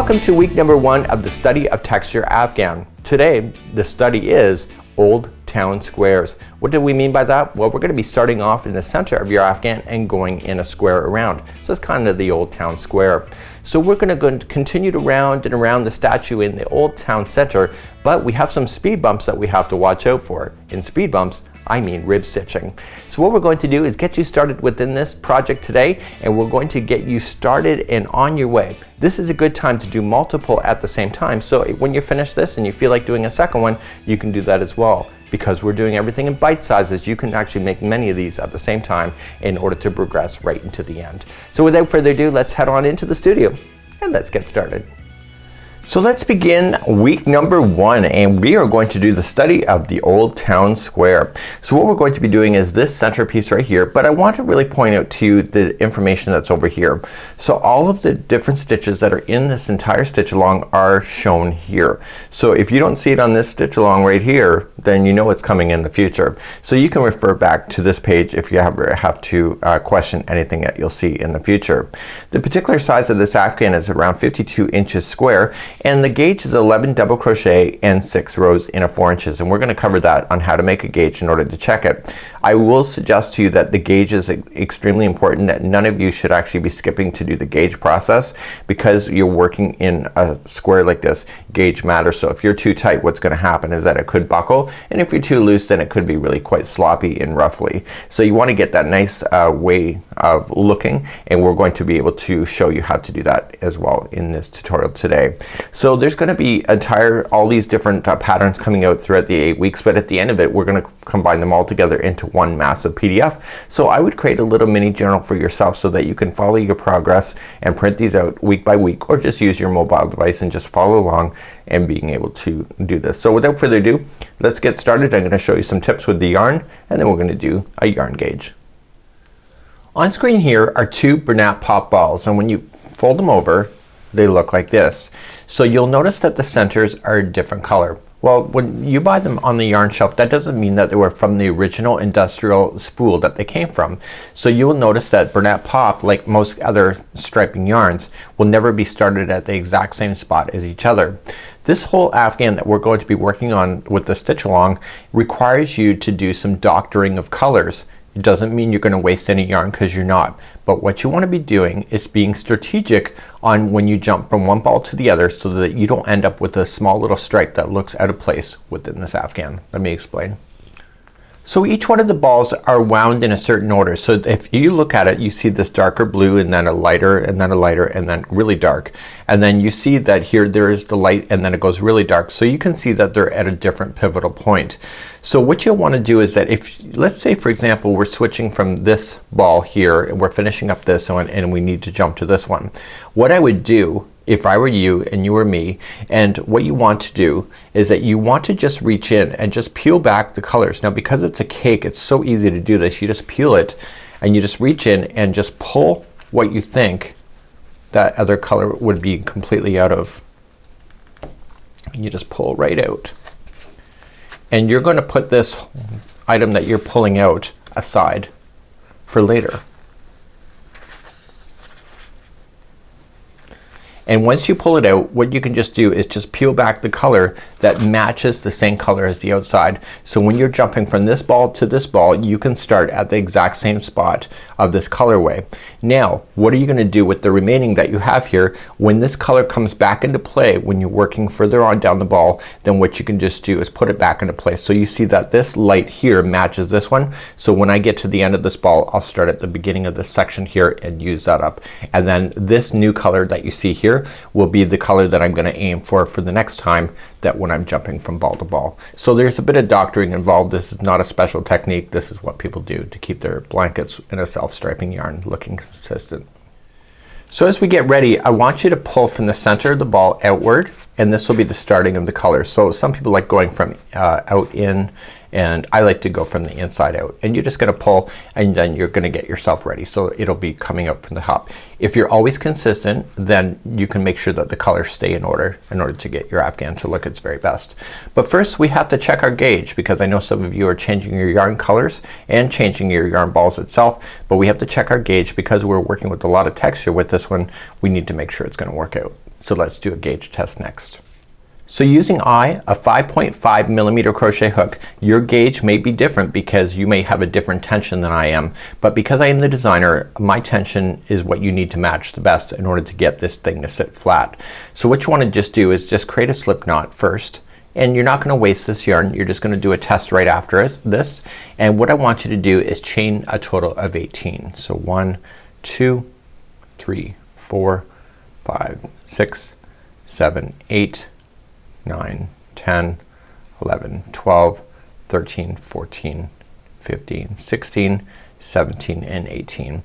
Welcome to week number 1 of the study of texture Afghan. Today, the study is Old Town Squares. What do we mean by that? Well, we're going to be starting off in the center of your Afghan and going in a square around. So it's kind of the Old Town Square. So we're going to continue to round and around the statue in the Old Town Center, but we have some speed bumps that we have to watch out for. In speed bumps, I mean rib stitching. So what we're going to do is get you started within this project today, and we're going to get you started and on your way. This is a good time to do multiple at the same time. So when you finish this and you feel like doing a second one, you can do that as well. Because we're doing everything in bite sizes, you can actually make many of these at the same time in order to progress right into the end. So without further ado, let's head on into the studio and let's get started. So let's begin week number 1, and we are going to do the study of the Old Town Square. So what we're going to be doing is this centerpiece right here, but I want to really point out to you the information that's over here. So all of the different stitches that are in this entire stitch along are shown here. So if you don't see it on this stitch along right here, then you know it's coming in the future. So you can refer back to this page if you ever have to question anything that you'll see in the future. The particular size of this Afghan is around 52 inches square, and the gauge is 11 double crochet and 6 rows in a 4 inches, and we're going to cover that on how to make a gauge in order to check it. I will suggest to you that the gauge is extremely important, that none of you should actually be skipping to do the gauge process, because you're working in a square like this. Gauge matters. So if you're too tight, what's going to happen is that it could buckle, and if you're too loose, then it could be really quite sloppy and roughly. So you want to get that nice way of looking, and we're going to be able to show you how to do that as well in this tutorial today. So there's going to be all these different patterns coming out throughout the 8 weeks, but at the end of it we're going to combine them all together into one massive PDF. So I would create a little mini journal for yourself so that you can follow your progress and print these out week by week, or just use your mobile device and just follow along and being able to do this. So without further ado, let's get started. I'm going to show you some tips with the yarn, and then we're going to do a yarn gauge. On screen here are 2 Bernat pop balls, and when you fold them over, they look like this. So you'll notice that the centers are a different color. Well, when you buy them on the yarn shelf, that doesn't mean that they were from the original industrial spool that they came from. So you will notice that Bernat Pop, like most other striping yarns, will never be started at the exact same spot as each other. This whole Afghan that we're going to be working on with the stitch along requires you to do some doctoring of colors. It doesn't mean you're going to waste any yarn, because you're not. But what you want to be doing is being strategic on when you jump from one ball to the other, so that you don't end up with a small little stripe that looks out of place within this Afghan. Let me explain. So each one of the balls are wound in a certain order. So if you look at it, you see this darker blue, and then a lighter, and then a lighter, and then really dark. And then you see that here there is the light, and then it goes really dark. So you can see that they're at a different pivotal point. So what you'll want to do is that if, let's say for example, we're switching from this ball here and we're finishing up this one and we need to jump to this one. What I would do if I were you and you were me, and what you want to do is that you want to just reach in and just peel back the colors. Now because it's a cake, it's so easy to do this. You just peel it and you just reach in and just pull what you think that other color would be completely out of. You just pull right out. And you're going to put this item that you're pulling out aside for later. And once you pull it out, what you can just do is just peel back the color that matches the same color as the outside. So when you're jumping from this ball to this ball, you can start at the exact same spot of this colorway. Now what are you going to do with the remaining that you have here? When this color comes back into play, when you're working further on down the ball, then what you can just do is put it back into place. So you see that this light here matches this one. So when I get to the end of this ball, I'll start at the beginning of this section here and use that up. And then this new color that you see here will be the color that I'm going to aim for the next time that when I'm jumping from ball to ball. So there's a bit of doctoring involved. This is not a special technique. This is what people do to keep their blankets in a self-striping yarn looking consistent. So as we get ready, I want you to pull from the center of the ball outward, and this will be the starting of the color. So some people like going from out in, and I like to go from the inside out. And you're just going to pull, and then you're going to get yourself ready. So it'll be coming up from the top. If you're always consistent, then you can make sure that the colors stay in order to get your Afghan to look its very best. But first we have to check our gauge, because I know some of you are changing your yarn colors and changing your yarn balls itself, but we have to check our gauge because we're working with a lot of texture with this one. We need to make sure it's going to work out. So let's do a gauge test next. So using a 5.5 millimeter crochet hook, your gauge may be different because you may have a different tension than I am. But because I am the designer, my tension is what you need to match the best in order to get this thing to sit flat. So what you want to just do is just create a slip knot first. And you're not going to waste this yarn. You're just going to do a test right after this. And what I want you to do is chain a total of 18. So 1, 2, 3, 4, 5, 6, 7, 8, 9, 10, 11, 12, 13, 14, 15, 16, 17, and 18.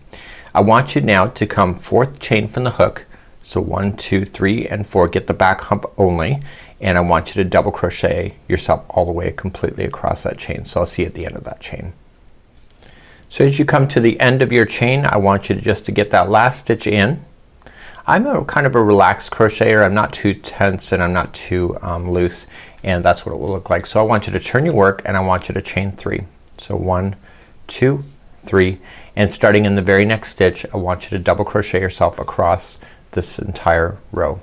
I want you now to come fourth chain from the hook. So 1, 2, 3, and 4. Get the back hump only. And I want you to double crochet yourself all the way completely across that chain. So I'll see you at the end of that chain. So as you come to the end of your chain, I want you to just to get that last stitch in. I'm a kind of a relaxed crocheter. I'm not too tense and I'm not too loose, and that's what it will look like. So I want you to turn your work and I want you to chain 3. So 1, 2, 3, and starting in the very next stitch I want you to double crochet yourself across this entire row.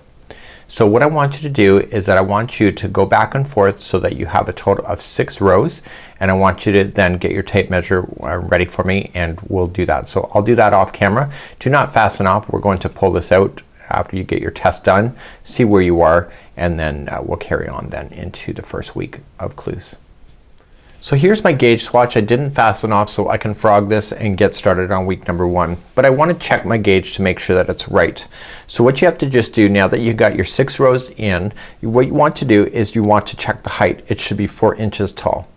So what I want you to do is that I want you to go back and forth so that you have a total of 6 rows, and I want you to then get your tape measure ready for me, and we'll do that. So I'll do that off camera. Do not fasten off. We're going to pull this out after you get your test done, see where you are, and then we'll carry on then into the first week of Clues. So here's my gauge swatch. I didn't fasten off so I can frog this and get started on week number 1. But I want to check my gauge to make sure that it's right. So what you have to just do now that you got your 6 rows in, what you want to do is you want to check the height. It should be 4 inches tall.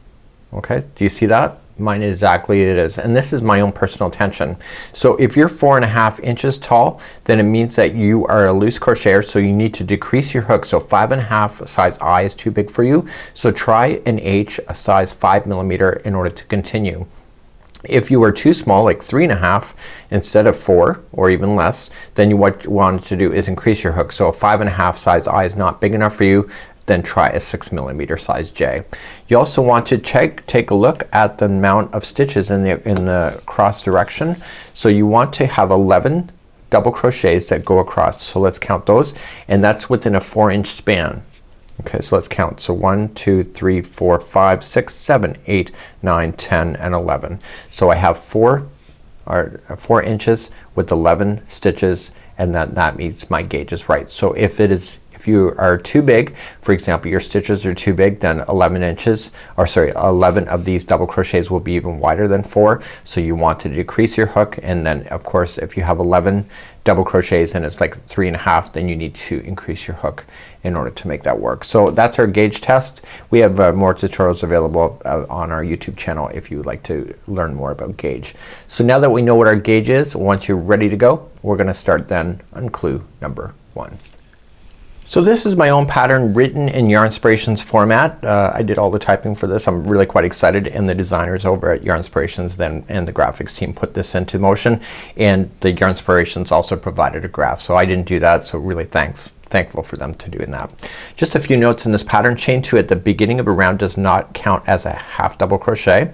Okay, do you see that? Mine exactly it is, and this is my own personal tension. So if you're 4.5 inches tall, then it means that you are a loose crocheter, so you need to decrease your hook. So 5.5 size I is too big for you, so try an H, a size 5 millimeter, in order to continue. If you are too small, like 3.5 instead of 4 or even less, then what you want to do is increase your hook. So a 5.5 size I is not big enough for you, then try a 6 millimeter size J. You also want to take a look at the amount of stitches in the cross direction. So you want to have 11 double crochets that go across. So let's count those, and that's within a 4-inch span. Okay, so let's count. So 1, 2, 3, 4, 5, 6, 7, 8, 9, 10, and 11. So I have 4 inches with 11 stitches, and that means my gauge is right. So if you are too big, for example your stitches are too big, then 11 of these double crochets will be even wider than 4. So you want to decrease your hook, and then of course if you have 11 double crochets and it's like 3.5, then you need to increase your hook in order to make that work. So that's our gauge test. We have more tutorials available on our YouTube channel if you would like to learn more about gauge. So now that we know what our gauge is, once you're ready to go, we're gonna start then on clue number 1. So this is my own pattern written in Yarnspirations format. I did all the typing for this. I'm really quite excited, and the designers over at Yarnspirations and the graphics team put this into motion, and the Yarnspirations also provided a graph. So I didn't do that, so really thankful for them to doing that. Just a few notes in this pattern. Chain 2 at the beginning of a round does not count as a half double crochet.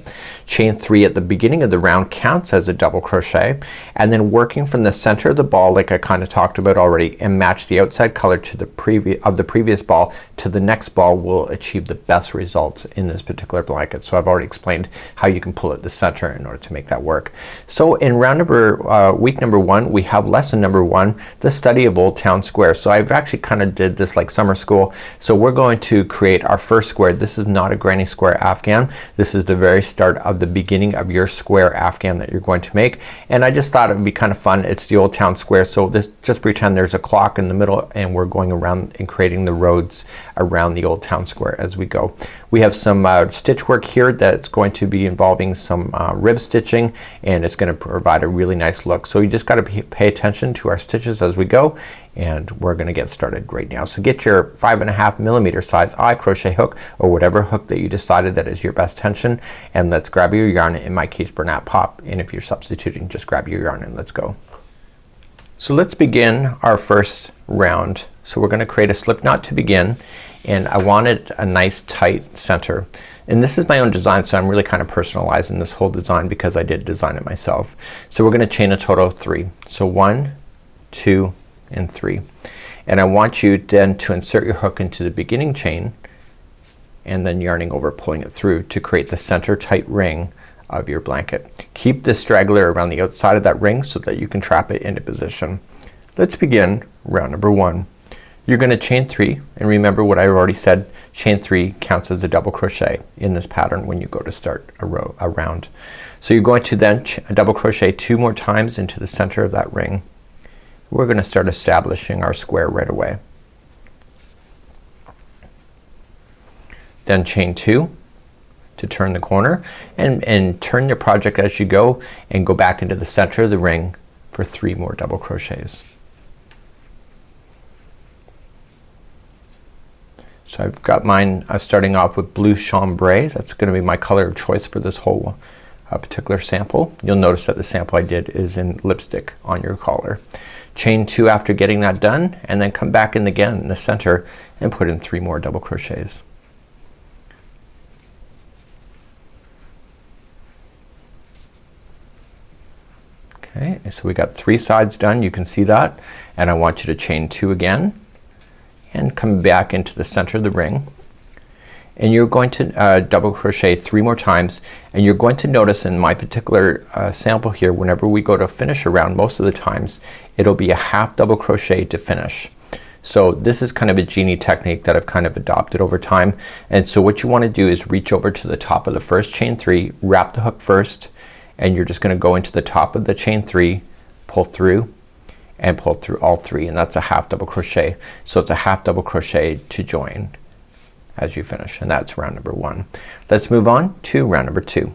Chain 3 at the beginning of the round counts as a double crochet, and then working from the center of the ball like I kind of talked about already, and match the outside color to the previous ball to the next ball will achieve the best results in this particular blanket. So I've already explained how you can pull at the center in order to make that work. So in week number 1, we have lesson number 1, the study of Old Town Square. So I've actually kind of did this like summer school. So we're going to create our first square. This is not a granny square Afghan. This is the very start of the beginning of your square Afghan that you're going to make, and I just thought it would be kind of fun. It's the Old Town Square, so just pretend there's a clock in the middle, and we're going around and creating the roads around the Old Town Square as we go. We have some stitch work here that's going to be involving some rib stitching, and it's going to provide a really nice look. So you just got to pay attention to our stitches as we go, and we're going to get started right now. So get your 5.5 millimeter size I crochet hook, or whatever hook that you decided that is your best tension, and let's grab your yarn. In my case, Bernat Pop, and if you're substituting, just grab your yarn and let's go. So let's begin our first round. So we're going to create a slip knot to begin, and I wanted a nice tight center. And this is my own design, so I'm really kind of personalizing this whole design because I did design it myself. So we're going to chain a total of 3. So 1, 2, and 3. And I want you then to insert your hook into the beginning chain and then yarning over, pulling it through to create the center tight ring of your blanket. Keep the straggler around the outside of that ring so that you can trap it into position. Let's begin round number 1. You're gonna chain 3, and remember what I already said, chain 3 counts as a double crochet in this pattern when you go to start a round. So you're going to then double crochet 2 more times into the center of that ring. We're gonna start establishing our square right away. Then chain 2 to turn the corner, and turn your project as you go, and go back into the center of the ring for 3 more double crochets. So I've got mine starting off with blue chambray. That's gonna be my color of choice for this whole particular sample. You'll notice that the sample I did is in lipstick on your collar. Chain 2 after getting that done, and then come back in again in the center and put in 3 more double crochets. Okay, so we got 3 sides done, you can see that, and I want you to chain 2 again and come back into the center of the ring, and you're going to double crochet 3 more times, and you're going to notice in my particular sample here, whenever we go to finish a round, most of the times it'll be a half double crochet to finish. So this is kind of a genie technique that I've kind of adopted over time, and so what you want to do is reach over to the top of the first chain 3, wrap the hook first, and you're just gonna go into the top of the chain 3, pull through and pull through all 3, and that's a half double crochet. So it's a half double crochet to join as you finish, and that's round number 1. Let's move on to round number 2.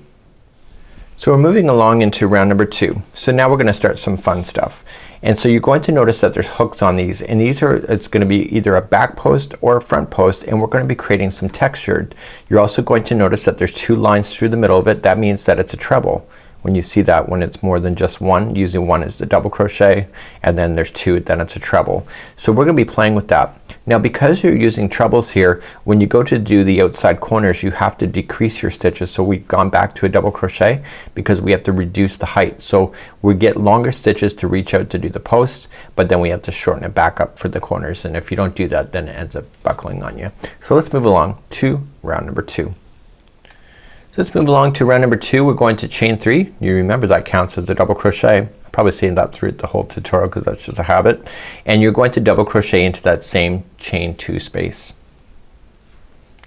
So we're moving along into round number 2. So now we're gonna start some fun stuff. And so you're going to notice that there's hooks on these, and these are, it's gonna be either a back post or a front post, and we're gonna be creating some texture. You're also going to notice that there's 2 lines through the middle of it. That means that it's a treble. When you see that, when it's more than just 1, usually 1 is the double crochet, and then there's 2, then it's a treble. So we're gonna be playing with that. Now because you're using trebles here, when you go to do the outside corners, you have to decrease your stitches. So we've gone back to a double crochet because we have to reduce the height. So we get longer stitches to reach out to do the posts, but then we have to shorten it back up for the corners, and if you don't do that, then it ends up buckling on you. So let's move along to round number 2. Let's move along to round number 2. We're going to chain 3. You remember that counts as a double crochet. I'm probably saying that through the whole tutorial because that's just a habit. And you're going to double crochet into that same chain 2 space.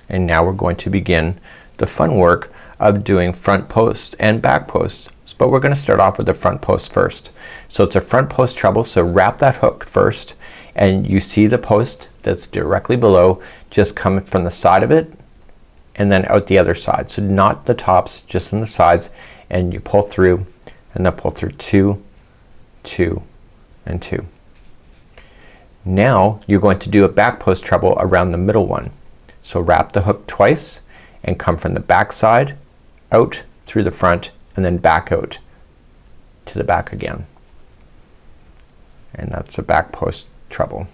And now we're going to begin the fun work of doing front post and back posts. But we're gonna start off with the front post first. So it's a front post treble, so wrap that hook first, and you see the post that's directly below, just come from the side of it and then out the other side. So not the tops, just on the sides, and you pull through, and then pull through 2, 2, and 2. Now you're going to do a back post treble around the middle one. So wrap the hook twice and come from the back side out through the front and then back out to the back again. And that's a back post treble.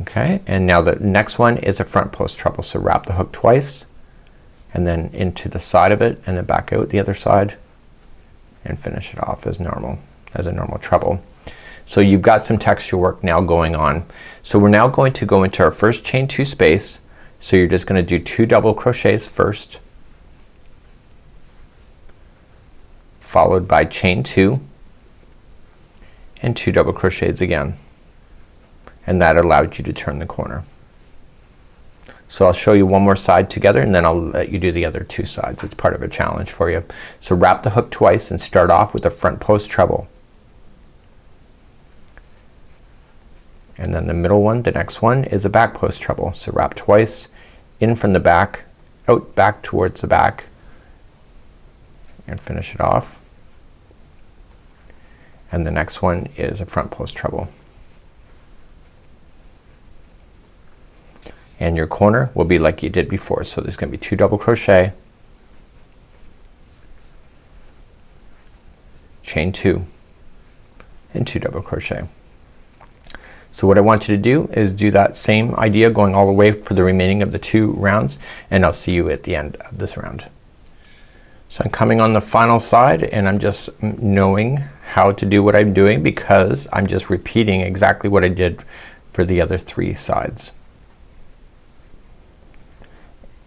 Okay, and now the next one is a front post treble. So wrap the hook twice and then into the side of it and then back out the other side and finish it off as normal, as a normal treble. So you've got some texture work now going on. So we're now going to go into our first chain 2 space. So you're just gonna do 2 double crochets first, followed by chain 2 and 2 double crochets again, and that allowed you to turn the corner. So I'll show you one more side together and then I'll let you do the other 2 sides. It's part of a challenge for you. So wrap the hook twice and start off with a front post treble. And then the middle one, the next one, is a back post treble. So wrap twice, in from the back, out back towards the back, and finish it off. And the next one is a front post treble. And your corner will be like you did before. So there's gonna be 2 double crochet, chain 2, and 2 double crochet. So what I want you to do is do that same idea going all the way for the remaining of the 2 rounds, and I'll see you at the end of this round. So I'm coming on the final side and I'm just knowing how to do what I'm doing because I'm just repeating exactly what I did for the other 3 sides.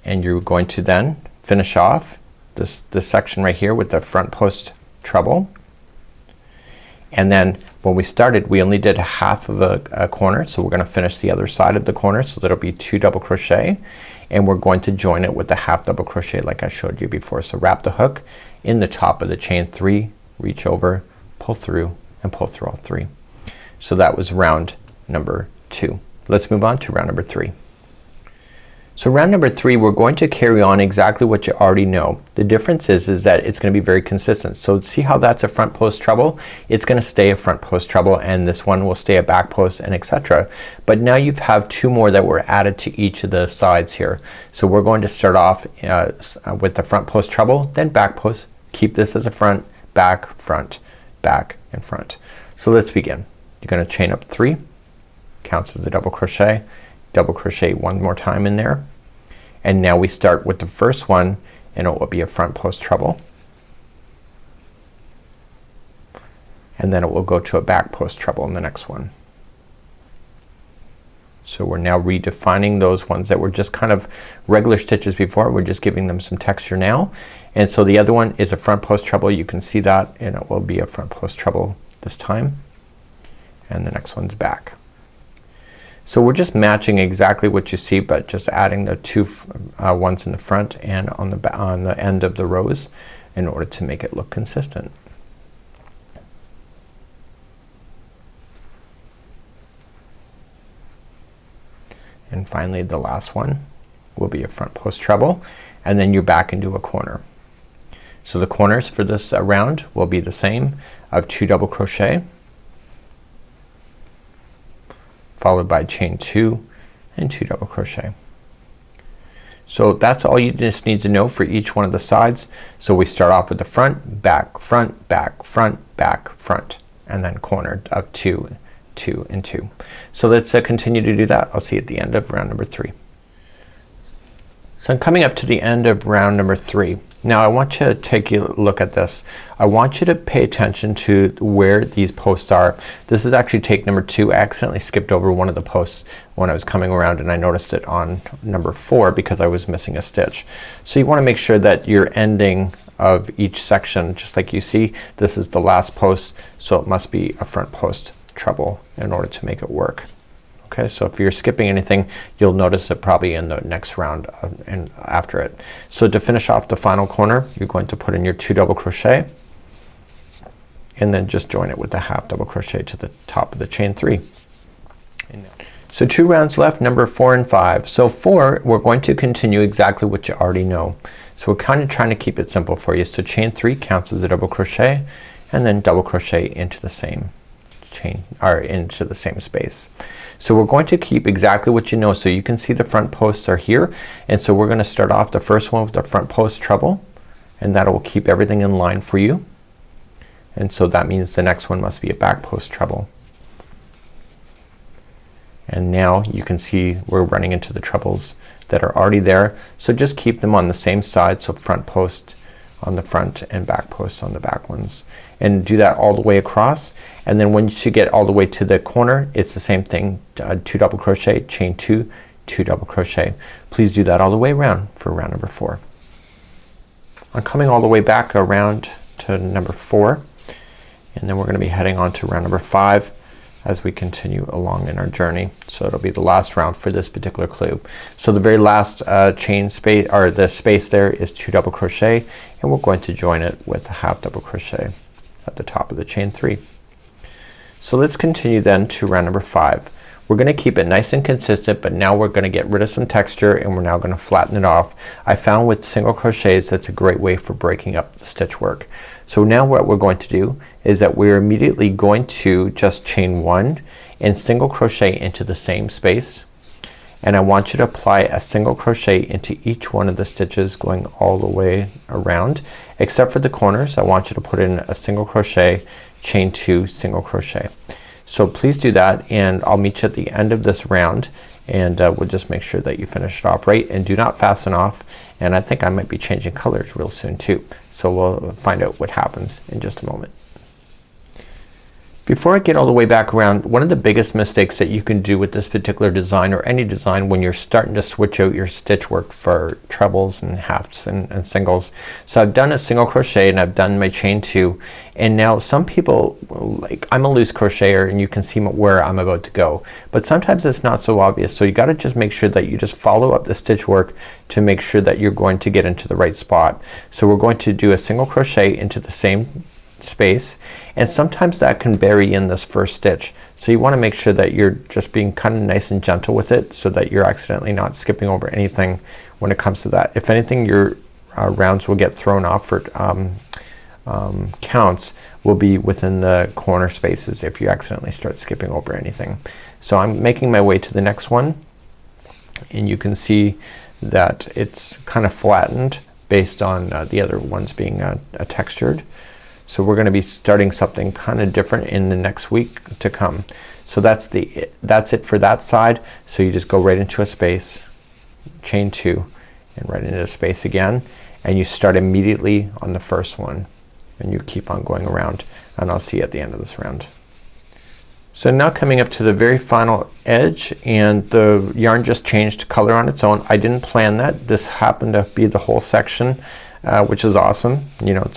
And you're going to then finish off this section right here with the front post treble. And then when we started we only did half of a corner, so we're gonna finish the other side of the corner, so that'll be 2 double crochet, and we're going to join it with the half double crochet like I showed you before. So wrap the hook in the top of the chain 3, reach over, pull through, and pull through all 3. So that was round number 2. Let's move on to round number 3. So round number 3 we're going to carry on exactly what you already know. The difference is that it's gonna be very consistent. So see how that's a front post treble? It's gonna stay a front post treble, and this one will stay a back post, and etc. But now you have 2 more that were added to each of the sides here. So we're going to start off with the front post treble, then back post. Keep this as a front, back, back, and front. So let's begin. You're gonna chain up 3, counts as a double crochet, double crochet 1 more time in there, and now we start with the first one, and it will be a front post treble, and then it will go to a back post treble in the next one. So we're now redefining those ones that were just kind of regular stitches before. We're just giving them some texture now. And so the other one is a front post treble. You can see that, and it will be a front post treble this time, and the next one's back. So we're just matching exactly what you see, but just adding the 2 ones in the front and on the end of the rows in order to make it look consistent. And finally the last one will be a front post treble, and then you're back into a corner. So the corners for this round will be the same of 2 double crochet, followed by chain 2 and 2 double crochet. So that's all you just need to know for each one of the sides. So we start off with the front, back, front, back, front, back, front, and then corner of 2, 2, and 2. So let's continue to do that. I'll see you at the end of round number 3. So I'm coming up to the end of round number 3. Now I want you to take a look at this. I want you to pay attention to where these posts are. This is actually take number 2. I accidentally skipped over one of the posts when I was coming around, and I noticed it on number 4 because I was missing a stitch. So you want to make sure that your ending of each section, just like you see, this is the last post, so it must be a front post treble in order to make it work. Okay, so if you're skipping anything, you'll notice it probably in the next round and after it. So to finish off the final corner, you're going to put in your 2 double crochet, and then just join it with the half double crochet to the top of the chain 3. So 2 rounds left, number 4 and 5. So 4, we're going to continue exactly what you already know. So we're kind of trying to keep it simple for you. So chain 3 counts as a double crochet, and then double crochet into the same chain, or into the same space. So we're going to keep exactly what you know. So you can see the front posts are here, and so we're gonna start off the first one with the front post treble, and that will keep everything in line for you. And so that means the next one must be a back post treble. And now you can see we're running into the trebles that are already there. So just keep them on the same side. So front post on the front and back posts on the back ones, and do that all the way across. And then once you get all the way to the corner, it's the same thing. 2 double crochet, chain 2, 2 double crochet. Please do that all the way around for round number 4. I'm coming all the way back around to number 4, and then we're gonna be heading on to round number 5 as we continue along in our journey. So it'll be the last round for this particular clue. So the very last chain space, or the space there, is 2 double crochet, and we're going to join it with a half double crochet at the top of the chain 3. So let's continue then to round number 5. We're gonna keep it nice and consistent, but now we're gonna get rid of some texture, and we're now gonna flatten it off. I found with single crochets that's a great way for breaking up the stitch work. So now what we're going to do is that we're immediately going to just chain 1 and single crochet into the same space, and I want you to apply a single crochet into each one of the stitches going all the way around, except for the corners. I want you to put in a single crochet, chain 2, single crochet. So please do that, and I'll meet you at the end of this round, and we'll just make sure that you finish it off right, and do not fasten off. And I think I might be changing colors real soon too, so we'll find out what happens in just a moment. Before I get all the way back around, one of the biggest mistakes that you can do with this particular design, or any design, when you're starting to switch out your stitch work for trebles and halves and singles. So I've done a single crochet and I've done my chain 2, and now some people, like, I'm a loose crocheter and you can see where I'm about to go, but sometimes it's not so obvious, so you got to just make sure that you just follow up the stitch work to make sure that you're going to get into the right spot. So we're going to do a single crochet into the same space, and sometimes that can bury in this first stitch, so you want to make sure that you're just being kind of nice and gentle with it so that you're accidentally not skipping over anything when it comes to that. If anything, your rounds will get thrown off for counts will be within the corner spaces if you accidentally start skipping over anything. So I'm making my way to the next one, and you can see that it's kind of flattened based on the other ones being textured. So we're gonna be starting something kind of different in the next week to come. So that's it for that side. So you just go right into a space, chain 2, and right into a space again, and you start immediately on the first one, and you keep on going around, and I'll see you at the end of this round. So now coming up to the very final edge, and the yarn just changed color on its own. I didn't plan that. This happened to be the whole section, which is awesome. You know,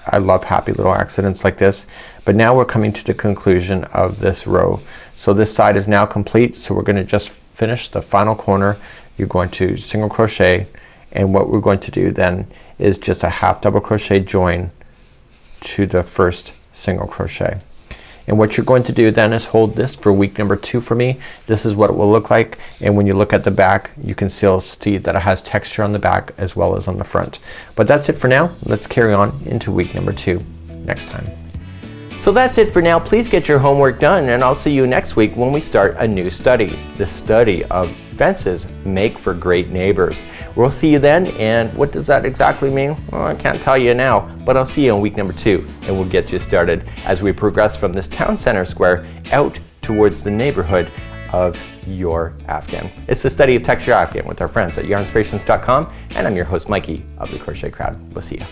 I love happy little accidents like this. But now we're coming to the conclusion of this row. So this side is now complete, so we're gonna just finish the final corner. You're going to single crochet, and what we're going to do then is just a half double crochet join to the first single crochet. And what you're going to do then is hold this for week number 2 for me. This is what it will look like, and when you look at the back you can still see that it has texture on the back as well as on the front. But that's it for now. Let's carry on into week number 2 next time. So that's it for now. Please get your homework done, and I'll see you next week when we start a new study. The study of fences make for great neighbors. We'll see you then, and what does that exactly mean? Well, I can't tell you now, but I'll see you in week number 2, and we'll get you started as we progress from this town center square out towards the neighborhood of your Afghan. It's the study of texture Afghan with our friends at yarnspirations.com, and I'm your host Mikey of the Crochet Crowd. We'll see you.